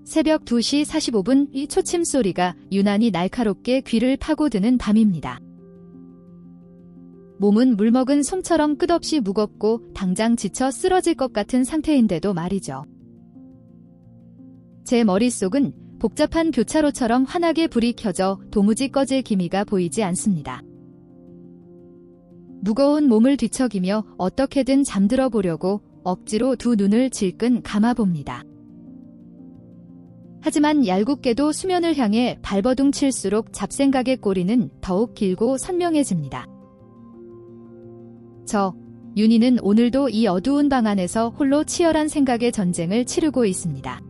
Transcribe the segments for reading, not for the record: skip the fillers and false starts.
새벽 2시 45분 이 초침 소리가 유난히 날카롭게 귀를 파고드는 밤입니다. 몸은 물먹은 솜처럼 끝없이 무겁고 당장 지쳐 쓰러질 것 같은 상태인데도 말이죠. 제 머릿속은 복잡한 교차로처럼 환하게 불이 켜져 도무지 꺼질 기미가 보이지 않습니다. 무거운 몸을 뒤척이며 어떻게든 잠들어 보려고 억지로 두 눈을 질끈 감아봅니다. 하지만 얄궂게도 수면을 향해 발버둥 칠수록 잡생각의 꼬리는 더욱 길고 선명해집니다. 윤희는 오늘도 이 어두운 방 안에서 홀로 치열한 생각의 전쟁을 치르고 있습니다.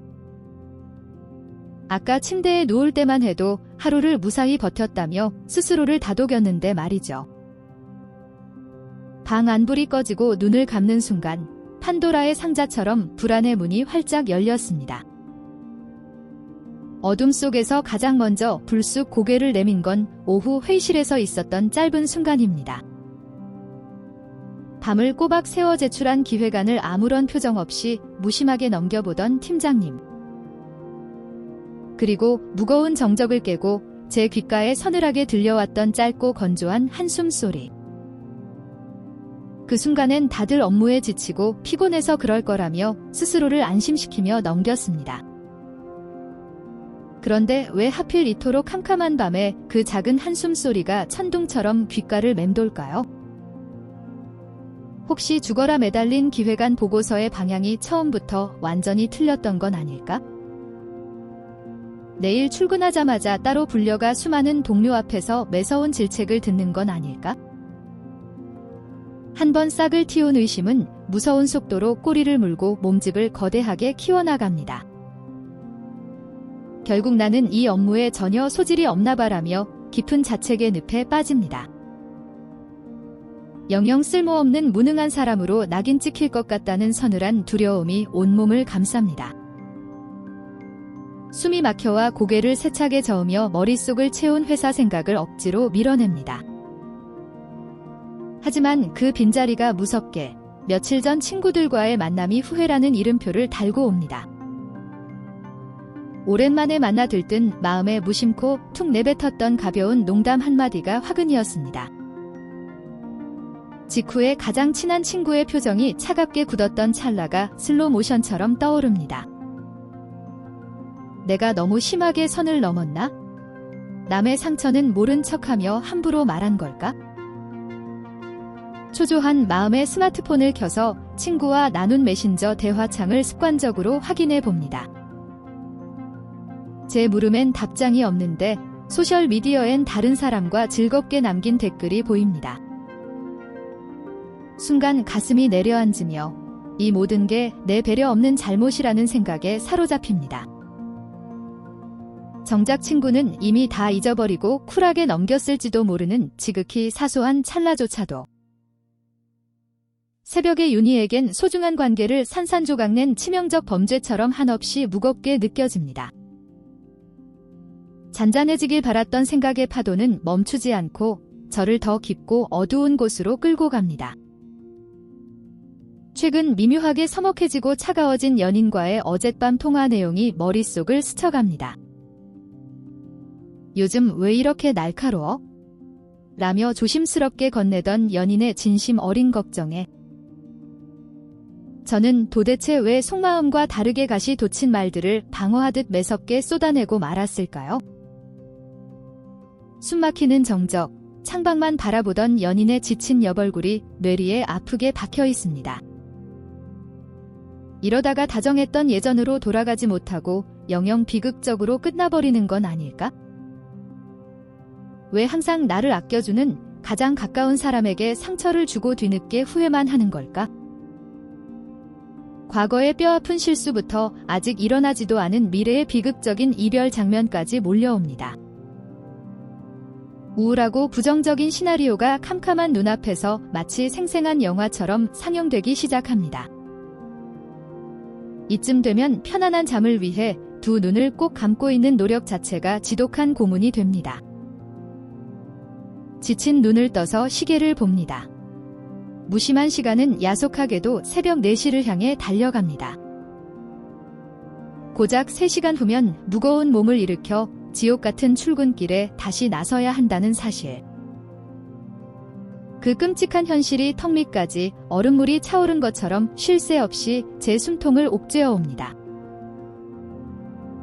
아까 침대에 누울 때만 해도 하루를 무사히 버텼다며 스스로를 다독였는데 말이죠. 방 안불이 꺼지고 눈을 감는 순간 판도라의 상자처럼 불안의 문이 활짝 열렸습니다. 어둠 속에서 가장 먼저 불쑥 고개를 내민 건 오후 회의실에서 있었던 짧은 순간입니다. 밤을 꼬박 새워 제출한 기획안을 아무런 표정 없이 무심하게 넘겨보던 팀장님. 그리고 무거운 정적을 깨고 제 귓가에 서늘하게 들려왔던 짧고 건조한 한숨 소리. 그 순간엔 다들 업무에 지치고 피곤해서 그럴 거라며 스스로를 안심시키며 넘겼습니다. 그런데 왜 하필 이토록 캄캄한 밤에 그 작은 한숨 소리가 천둥처럼 귓가를 맴돌까요? 혹시 죽어라 매달린 기획안 보고서의 방향이 처음부터 완전히 틀렸던 건 아닐까? 내일 출근하자마자 따로 불려가 수많은 동료 앞에서 매서운 질책을 듣는 건 아닐까? 한번 싹을 틔운 의심은 무서운 속도로 꼬리를 물고 몸집을 거대하게 키워나갑니다. 결국 나는 이 업무에 전혀 소질이 없나 봐라며 깊은 자책의 늪에 빠집니다. 영영 쓸모없는 무능한 사람으로 낙인 찍힐 것 같다는 서늘한 두려움이 온몸을 감쌉니다. 숨이 막혀와 고개를 세차게 저으며 머릿속을 채운 회사 생각을 억지로 밀어냅니다. 하지만 그 빈자리가 무섭게 며칠 전 친구들과의 만남이 후회라는 이름표를 달고 옵니다. 오랜만에 만나 들뜬 마음에 무심코 툭 내뱉었던 가벼운 농담 한마디가 화근이었습니다. 직후에 가장 친한 친구의 표정이 차갑게 굳었던 찰나가 슬로 모션처럼 떠오릅니다. 내가 너무 심하게 선을 넘었나? 남의 상처는 모른 척하며 함부로 말한 걸까? 초조한 마음에 스마트폰을 켜서 친구와 나눈 메신저 대화창을 습관적으로 확인해 봅니다. 제 물음엔 답장이 없는데 소셜미디어엔 다른 사람과 즐겁게 남긴 댓글이 보입니다. 순간 가슴이 내려앉으며 이 모든 게 내 배려 없는 잘못이라는 생각에 사로잡힙니다. 정작 친구는 이미 다 잊어버리고 쿨하게 넘겼을지도 모르는 지극히 사소한 찰나조차도 새벽의 윤희에겐 소중한 관계를 산산조각낸 치명적 범죄처럼 한없이 무겁게 느껴집니다. 잔잔해지길 바랐던 생각의 파도는 멈추지 않고 저를 더 깊고 어두운 곳으로 끌고 갑니다. 최근 미묘하게 서먹해지고 차가워진 연인과의 어젯밤 통화 내용이 머릿속을 스쳐갑니다. 요즘 왜 이렇게 날카로워? 라며 조심스럽게 건네던 연인의 진심 어린 걱정에 저는 도대체 왜 속마음과 다르게 가시 돋친 말들을 방어하듯 매섭게 쏟아내고 말았을까요? 숨막히는 정적, 창밖만 바라보던 연인의 지친 여벌굴이 뇌리에 아프게 박혀 있습니다. 이러다가 다정했던 예전으로 돌아가지 못하고 영영 비극적으로 끝나버리는 건 아닐까? 왜 항상 나를 아껴주는 가장 가까운 사람에게 상처를 주고 뒤늦게 후회만 하는 걸까? 과거의 뼈아픈 실수부터 아직 일어나지도 않은 미래의 비극적인 이별 장면까지 몰려옵니다. 우울하고 부정적인 시나리오가 캄캄한 눈앞에서 마치 생생한 영화처럼 상영되기 시작합니다. 이쯤 되면 편안한 잠을 위해 두 눈을 꼭 감고 있는 노력 자체가 지독한 고문이 됩니다. 지친 눈을 떠서 시계를 봅니다. 무심한 시간은 야속하게도 새벽 4시를 향해 달려갑니다. 고작 3시간 후면 무거운 몸을 일으켜 지옥 같은 출근길에 다시 나서야 한다는 사실. 그 끔찍한 현실이 턱 밑까지 얼음물이 차오른 것처럼 쉴 새 없이 제 숨통을 옥죄어 옵니다.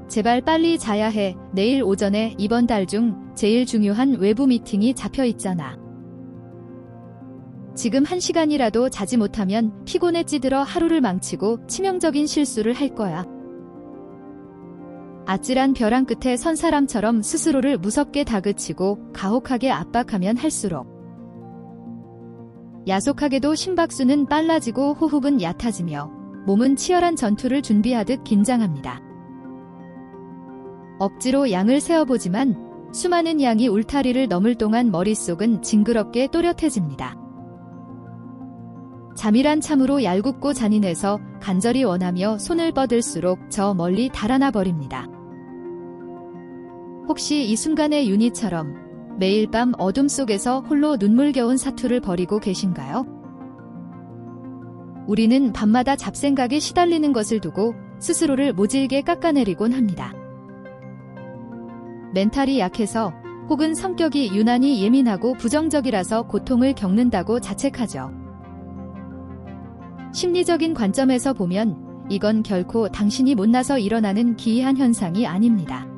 제발 빨리 자야 해. 내일 오전에 이번 달 중 제일 중요한 외부 미팅이 잡혀 있잖아. 지금 1시간이라도 자지 못하면 피곤에 찌들어 하루를 망치고 치명적인 실수를 할 거야. 아찔한 벼랑 끝에 선 사람처럼 스스로를 무섭게 다그치고 가혹하게 압박하면 할수록 야속하게도 심박수는 빨라지고 호흡은 얕아지며 몸은 치열한 전투를 준비하듯 긴장합니다. 억지로 양을 세어보지만 수많은 양이 울타리를 넘을 동안 머릿속은 징그럽게 또렷해집니다. 잠이란 참으로 얄궂고 잔인해서 간절히 원하며 손을 뻗을수록 저 멀리 달아나 버립니다. 혹시 이 순간의 윤희처럼 매일 밤 어둠 속에서 홀로 눈물겨운 사투를 벌이고 계신가요? 우리는 밤마다 잡생각에 시달리는 것을 두고 스스로를 모질게 깎아내리곤 합니다. 멘탈이 약해서 혹은 성격이 유난히 예민하고 부정적이라서 고통을 겪는다고 자책하죠. 심리적인 관점에서 보면 이건 결코 당신이 못나서 일어나는 기이한 현상이 아닙니다.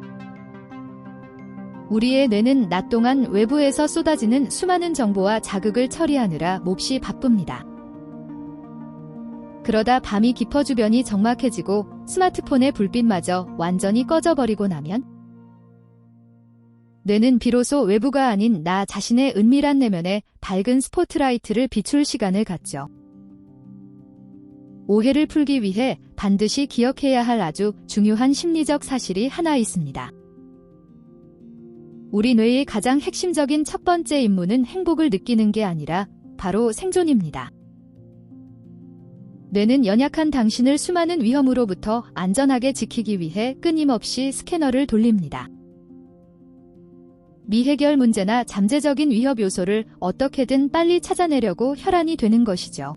우리의 뇌는 낮 동안 외부에서 쏟아지는 수많은 정보와 자극을 처리하느라 몹시 바쁩니다. 그러다 밤이 깊어 주변이 적막해지고 스마트폰의 불빛마저 완전히 꺼져버리고 나면 뇌는 비로소 외부가 아닌 나 자신의 은밀한 내면에 밝은 스포트라이트를 비출 시간을 갖죠. 오해를 풀기 위해 반드시 기억해야 할 아주 중요한 심리적 사실이 하나 있습니다. 우리 뇌의 가장 핵심적인 첫 번째 임무는 행복을 느끼는 게 아니라 바로 생존입니다. 뇌는 연약한 당신을 수많은 위험으로부터 안전하게 지키기 위해 끊임없이 스캐너를 돌립니다. 미해결 문제나 잠재적인 위협 요소를 어떻게든 빨리 찾아내려고 혈안이 되는 것이죠.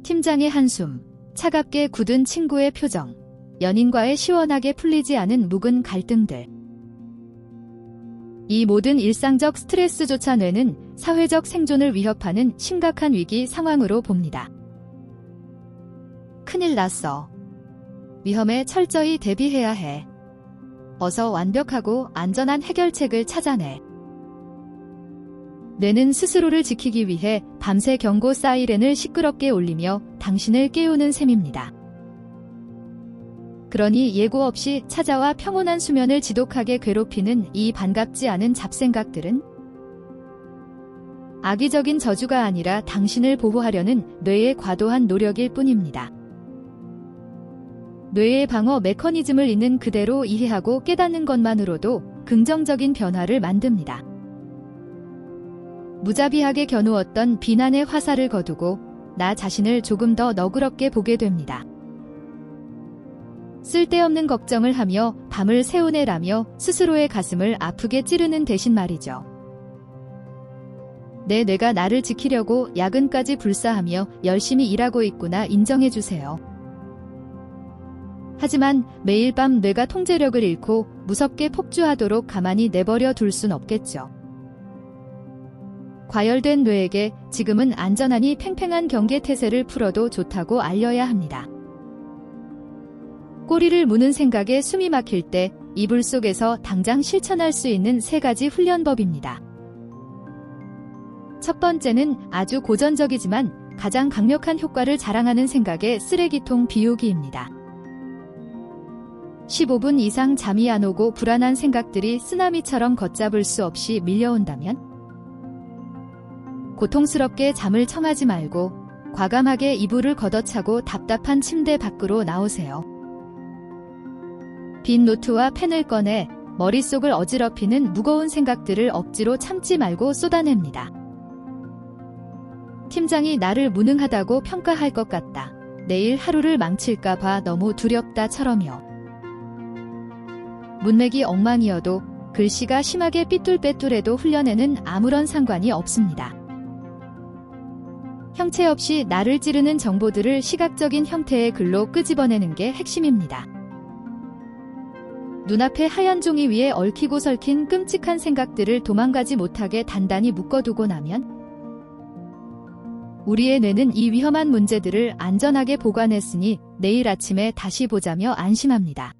팀장의 한숨, 차갑게 굳은 친구의 표정, 연인과의 시원하게 풀리지 않은 묵은 갈등들. 이 모든 일상적 스트레스조차 뇌는 사회적 생존을 위협하는 심각한 위기 상황으로 봅니다. 큰일 났어. 위험에 철저히 대비해야 해. 어서 완벽하고 안전한 해결책을 찾아내. 뇌는 스스로를 지키기 위해 밤새 경고 사이렌을 시끄럽게 울리며 당신을 깨우는 셈입니다. 그러니 예고 없이 찾아와 평온한 수면을 지독하게 괴롭히는 이 반갑지 않은 잡생각들은 악의적인 저주가 아니라 당신을 보호하려는 뇌의 과도한 노력일 뿐입니다. 뇌의 방어 메커니즘을 있는 그대로 이해하고 깨닫는 것만으로도 긍정적인 변화를 만듭니다. 무자비하게 겨누었던 비난의 화살을 거두고 나 자신을 조금 더 너그럽게 보게 됩니다. 쓸데없는 걱정을 하며 밤을 새우내라며 스스로의 가슴을 아프게 찌르는 대신 말이죠. 내 뇌가 나를 지키려고 야근까지 불사하며 열심히 일하고 있구나 인정해주세요. 하지만 매일 밤 뇌가 통제력을 잃고 무섭게 폭주하도록 가만히 내버려 둘 순 없겠죠. 과열된 뇌에게 지금은 안전하니 팽팽한 경계태세를 풀어도 좋다고 알려야 합니다. 꼬리를 무는 생각에 숨이 막힐 때 이불 속에서 당장 실천할 수 있는 3가지 훈련법입니다. 첫 번째는 아주 고전적이지만 가장 강력한 효과를 자랑하는 생각의 쓰레기통 비우기입니다. 15분 이상 잠이 안 오고 불안한 생각들이 쓰나미처럼 걷잡을 수 없이 밀려온다면 고통스럽게 잠을 청하지 말고 과감하게 이불을 걷어차고 답답한 침대 밖으로 나오세요. 빈 노트와 펜을 꺼내 머릿속을 어지럽히는 무거운 생각들을 억지로 참지 말고 쏟아냅니다. 팀장이 나를 무능하다고 평가할 것 같다. 내일 하루를 망칠까 봐 너무 두렵다처럼요. 문맥이 엉망이어도 글씨가 심하게 삐뚤빼뚤해도 훈련에는 아무런 상관이 없습니다. 형체 없이 나를 찌르는 정보들을 시각적인 형태의 글로 끄집어내는 게 핵심입니다. 눈앞에 하얀 종이 위에 얽히고 설킨 끔찍한 생각들을 도망가지 못하게 단단히 묶어두고 나면 우리의 뇌는 이 위험한 문제들을 안전하게 보관했으니 내일 아침에 다시 보자며 안심합니다.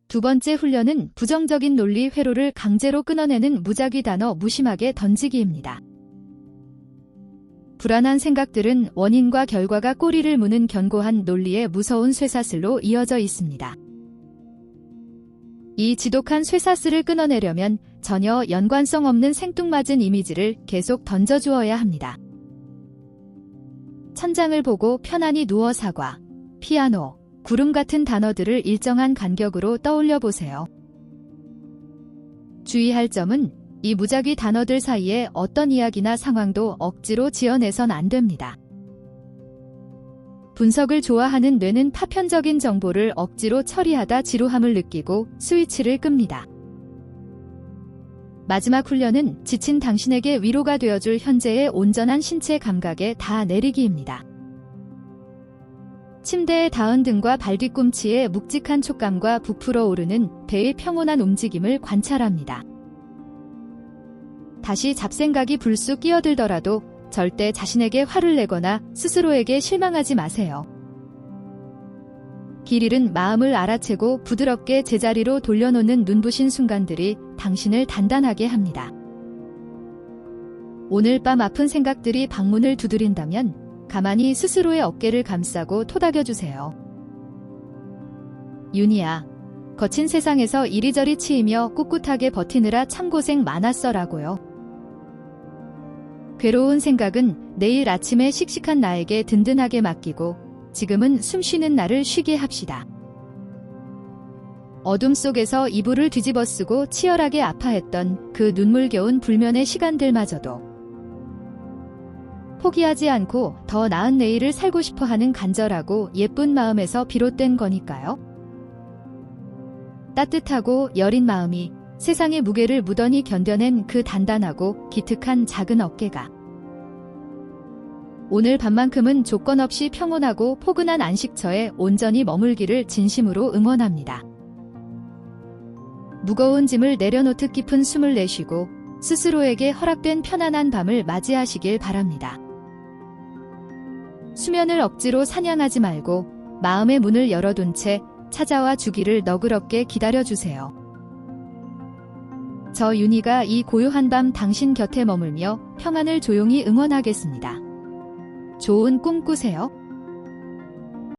두 번째 훈련은 부정적인 논리 회로를 강제로 끊어내는 무작위 단어 무심하게 던지기입니다. 불안한 생각들은 원인과 결과가 꼬리를 무는 견고한 논리의 무서운 쇠사슬로 이어져 있습니다. 이 지독한 쇠사슬을 끊어내려면 전혀 연관성 없는 생뚱맞은 이미지를 계속 던져주어야 합니다. 천장을 보고 편안히 누워 사과, 피아노, 구름 같은 단어들을 일정한 간격으로 떠올려 보세요. 주의할 점은 이 무작위 단어들 사이에 어떤 이야기나 상황도 억지로 지어내선 안 됩니다. 분석을 좋아하는 뇌는 파편적인 정보를 억지로 처리하다 지루함을 느끼고 스위치를 끕니다. 마지막 훈련은 지친 당신에게 위로가 되어줄 현재의 온전한 신체 감각에 다 내리기입니다. 침대에 닿은 등과 발뒤꿈치의 묵직한 촉감과 부풀어 오르는 배의 평온한 움직임을 관찰합니다. 다시 잡생각이 불쑥 끼어들더라도 절대 자신에게 화를 내거나 스스로에게 실망하지 마세요. 길 잃은 마음을 알아채고 부드럽게 제자리로 돌려놓는 눈부신 순간들이 당신을 단단하게 합니다. 오늘 밤 아픈 생각들이 방문을 두드린다면 가만히 스스로의 어깨를 감싸고 토닥여주세요. 윤희야, 거친 세상에서 이리저리 치이며 꿋꿋하게 버티느라 참 고생 많았어라고요. 괴로운 생각은 내일 아침에 씩씩한 나에게 든든하게 맡기고 지금은 숨 쉬는 나를 쉬게 합시다. 어둠 속에서 이불을 뒤집어 쓰고 치열하게 아파했던 그 눈물겨운 불면의 시간들마저도 포기하지 않고 더 나은 내일을 살고 싶어 하는 간절하고 예쁜 마음에서 비롯된 거니까요. 따뜻하고 여린 마음이 세상의 무게를 무던히 견뎌낸 그 단단하고 기특한 작은 어깨가 오늘 밤만큼은 조건 없이 평온하고 포근한 안식처에 온전히 머물기를 진심으로 응원합니다. 무거운 짐을 내려놓듯 깊은 숨을 내쉬고 스스로에게 허락된 편안한 밤을 맞이하시길 바랍니다. 수면을 억지로 사냥하지 말고 마음의 문을 열어둔 채 찾아와 주기를 너그럽게 기다려주세요. 저 윤희가 이 고요한 밤 당신 곁에 머물며 평안을 조용히 응원하겠습니다. 좋은 꿈 꾸세요.